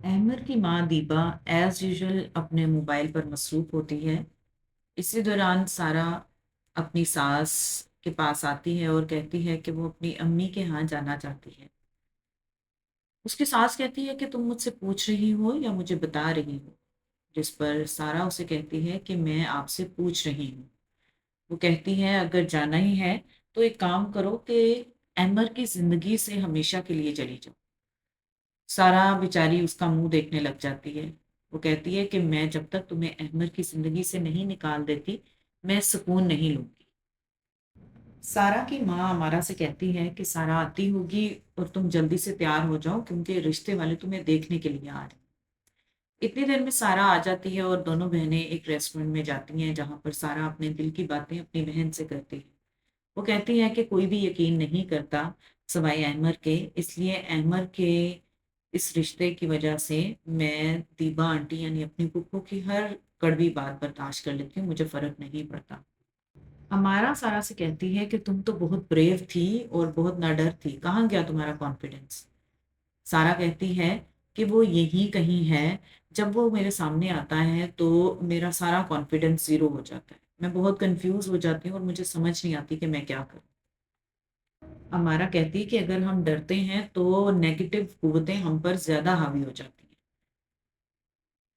अहमर की माँ Deepa as usual अपने मोबाइल पर मसरूफ होती है। इसी दौरान सारा अपनी सास के पास आती है और कहती है कि वो अपनी अम्मी के यहाँ जाना चाहती है। उसकी सास कहती है कि तुम मुझसे पूछ रही हो या मुझे बता रही हो। जिस पर सारा उसे कहती है कि मैं आपसे पूछ रही हूँ। वो कहती है अगर जाना ही है तो एक काम करो कि अहमर की जिंदगी से हमेशा के लिए चली जाओ। सारा बेचारी उसका मुंह देखने लग जाती है। वो कहती है कि मैं जब तक तुम्हें अहमद की जिंदगी से नहीं निकाल देती, मैं सुकून नहीं लूंगी। सारा की माँ अमारा से कहती है कि सारा आती होगी और तुम जल्दी से तैयार हो जाओ क्योंकि रिश्ते वाले तुम्हें देखने के लिए आ रहे हैं। इतनी देर में सारा आ जाती है और दोनों बहनें एक रेस्टोरेंट में जाती हैं जहां पर सारा अपने दिल की बातें अपनी बहन से करती है। वो कहती है कि कोई भी यकीन नहीं करता सवाए अहमद के, इसलिए अहमद के इस रिश्ते की वजह से मैं दीबा आंटी यानी अपनी पुप्पो की हर कड़वी बात बर्दाश्त कर लेती हूँ, मुझे फर्क नहीं पड़ता। हमारा सारा से कहती है कि तुम तो बहुत ब्रेव थी और बहुत नाडर थी, कहाँ गया तुम्हारा कॉन्फिडेंस। सारा कहती है कि वो यही कहीं है। जब वो मेरे सामने आता है तो मेरा सारा कॉन्फिडेंस जीरो हो जाता है, मैं बहुत कंफ्यूज हो जाती हूँ और मुझे समझ नहीं आती कि मैं क्या करूँ। हमारा कहती है कि अगर हम डरते हैं तो नेगेटिव कुव्वतें हम पर ज्यादा हावी हो जाती हैं।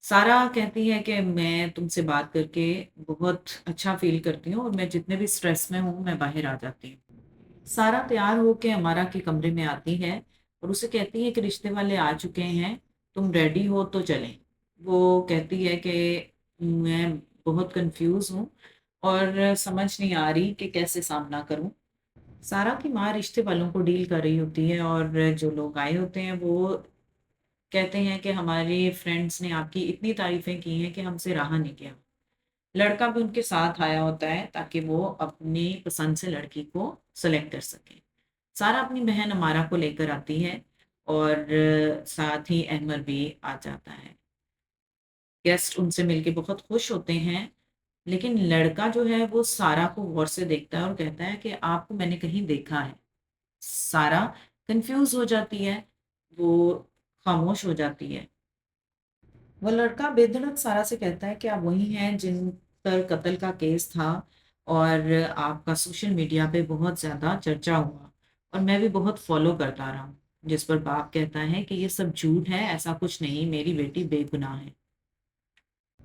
सारा कहती है कि मैं तुमसे बात करके बहुत अच्छा फील करती हूँ और मैं जितने भी स्ट्रेस में हूँ मैं बाहर आ जाती हूँ। सारा तैयार होके हमारा के कमरे में आती है और उसे कहती है कि रिश्ते वाले आ चुके हैं, तुम रेडी हो तो चलें। वो कहती है कि मैं बहुत कंफ्यूज हूँ और समझ नहीं आ रही कि कैसे सामना करूँ। सारा की माँ रिश्ते वालों को डील कर रही होती है और जो लोग आए होते हैं वो कहते हैं कि हमारे फ्रेंड्स ने आपकी इतनी तारीफें की हैं कि हमसे रहा नहीं गया। लड़का भी उनके साथ आया होता है ताकि वो अपनी पसंद से लड़की को सेलेक्ट कर सके। सारा अपनी बहन अमारा को लेकर आती है और साथ ही अहमद भी आ जाता है। गेस्ट उनसे मिलके बहुत खुश होते हैं, लेकिन लड़का जो है वो सारा को गौर से देखता है और कहता है कि आपको मैंने कहीं देखा है। सारा कंफ्यूज हो जाती है, वो खामोश हो जाती है। वो लड़का बेधड़क सारा से कहता है कि आप वही हैं जिन पर कत्ल का केस था और आपका सोशल मीडिया पे बहुत ज्यादा चर्चा हुआ और मैं भी बहुत फॉलो करता रहा हूँ। जिस पर बाप कहता है कि ये सब झूठ है, ऐसा कुछ नहीं, मेरी बेटी बेगुनाह है।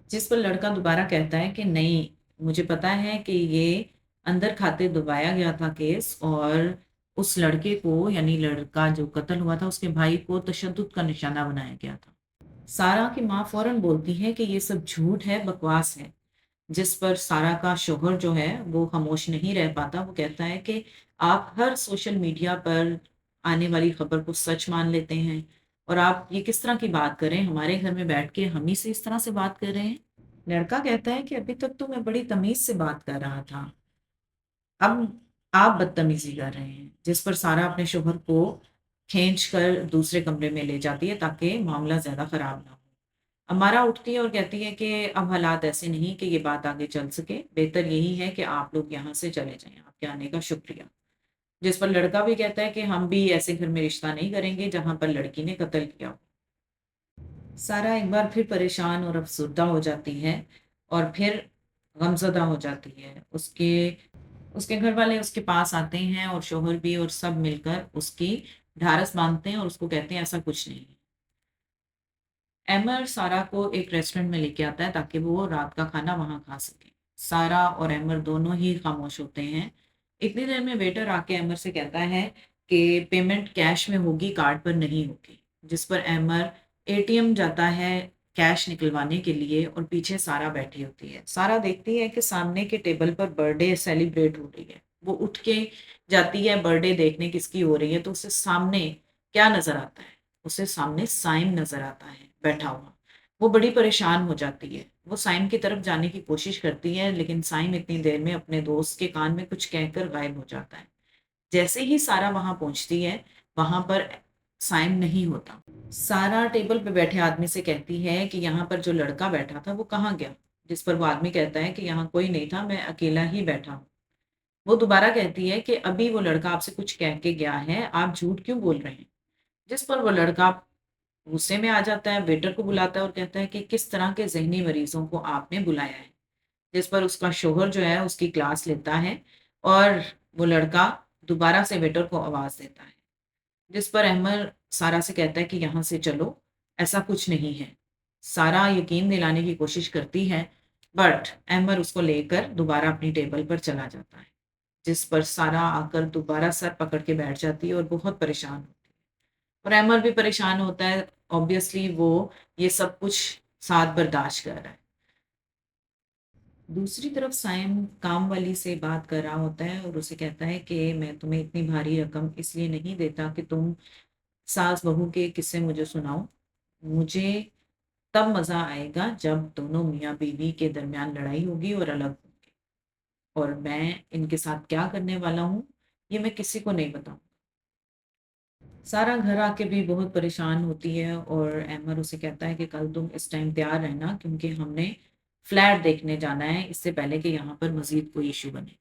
जिस पर लड़का दोबारा कहता है कि नहीं, मुझे पता है कि ये अंदर खाते दबाया गया था केस और उस लड़के को यानी लड़का जो कत्ल हुआ था उसके भाई को तशद्दुद का निशाना बनाया गया था। सारा की माँ फौरन बोलती है कि ये सब झूठ है, बकवास है। जिस पर सारा का शोहर जो है वो खामोश नहीं रह पाता, वो कहता है कि आप हर सोशल मीडिया पर आने वाली खबर को सच मान लेते हैं और आप ये किस तरह की बात कर रहे हैं, हमारे घर में बैठ के हम ही से इस तरह से बात कर रहे हैं। लड़का कहता है कि अभी तक तो मैं बड़ी तमीज से बात कर रहा था, अब आप बदतमीजी कर रहे हैं। जिस पर सारा अपने शोहर को खींच कर दूसरे कमरे में ले जाती है ताकि मामला ज्यादा खराब ना हो। अमारा उठती है और कहती है कि अब हालात ऐसे नहीं कि ये बात आगे चल सके, बेहतर यही है कि आप लोग यहाँ से चले जाएं, आपके आने का शुक्रिया। जिस पर लड़का भी कहता है कि हम भी ऐसे घर में रिश्ता नहीं करेंगे जहां पर लड़की ने कत्ल किया हो। सारा एक बार फिर परेशान और अफसुर्दा हो जाती है और फिर गमजदा हो जाती है। उसके उसके घर वाले उसके पास आते हैं और शोहर भी, और सब मिलकर उसकी ढारस बांधते हैं और उसको कहते हैं ऐसा कुछ नहीं है। अमर सारा को एक रेस्टोरेंट में लेके आता है ताकि वो रात का खाना वहां खा सके। सारा और अमर दोनों ही खामोश होते हैं। इतनी देर में वेटर आके अमर से कहता है कि पेमेंट कैश में होगी, कार्ड पर नहीं होगी। जिस पर अमर एटीएम जाता है कैश निकलवाने के लिए और पीछे सारा बैठी होती है। सारा देखती है कि सामने के टेबल पर बर्थडे सेलिब्रेट हो रही है। वो उठ के जाती है बर्थडे देखने किसकी हो रही है, तो उसे सामने क्या नजर आता है, उसे सामने साइम नजर आता है बैठा हुआ। वो बड़ी परेशान हो जाती है, वो साइम की तरफ जाने की कोशिश करती है लेकिन साइम इतनी देर में अपने दोस्त के कान में कुछ कहकर गायब हो जाता है। जैसे ही सारा वहां पहुंचती है वहां पर साइम नहीं होता। सारा टेबल पे बैठे आदमी से कहती है कि यहाँ पर जो लड़का बैठा था वो कहाँ गया। जिस पर वो आदमी कहता है कि यहाँ कोई नहीं था, मैं अकेला ही बैठा हूँ। वो दोबारा कहती है कि अभी वो लड़का आपसे कुछ कह के गया है, आप झूठ क्यों बोल रहे हैं। जिस पर वो लड़का गुस्से में आ जाता है, वेटर को बुलाता है और कहता है कि किस तरह के ज़हनी मरीज़ों को आपने बुलाया है? जिस पर उसका शौहर जो है उसकी क्लास लेता है और वो लड़का दोबारा से वेटर को आवाज़ देता है। जिस पर अहमद सारा से कहता है कि यहाँ से चलो, ऐसा कुछ नहीं है। सारा यकीन दिलाने की कोशिश करती है, बट अहमद उसको लेकर दोबारा अपनी टेबल पर चला जाता है। जिस पर सारा आकर दोबारा सर पकड़ के बैठ जाती है और बहुत परेशान होती है। और अहमद भी परेशान होता है, ऑब्वियसली वो ये सब कुछ साथ बर्दाश्त कर रहा है। दूसरी तरफ साइम काम वाली से बात कर रहा होता है और उसे कहता है कि मैं तुम्हें इतनी भारी रकम इसलिए नहीं देता कि तुम सास-बहू के किस्से मुझे सुनाओ। मुझे तब मज़ा आएगा जब दोनों मियाँ-बीवी के दरमियान लड़ाई होगी और अलग होंगे, और मैं इनके साथ क्या करने वाला हूँ, ये मैं किसी को नहीं बताऊँगा। सारा घर आके भी बहुत परेशान होती है और अहमद उसे कहता है कि कल तुम इस टाइम तैयार रहना, क्योंकि हमने फ्लैट देखने जाना है इससे पहले कि यहाँ पर मज़ीद कोई इश्यू बने।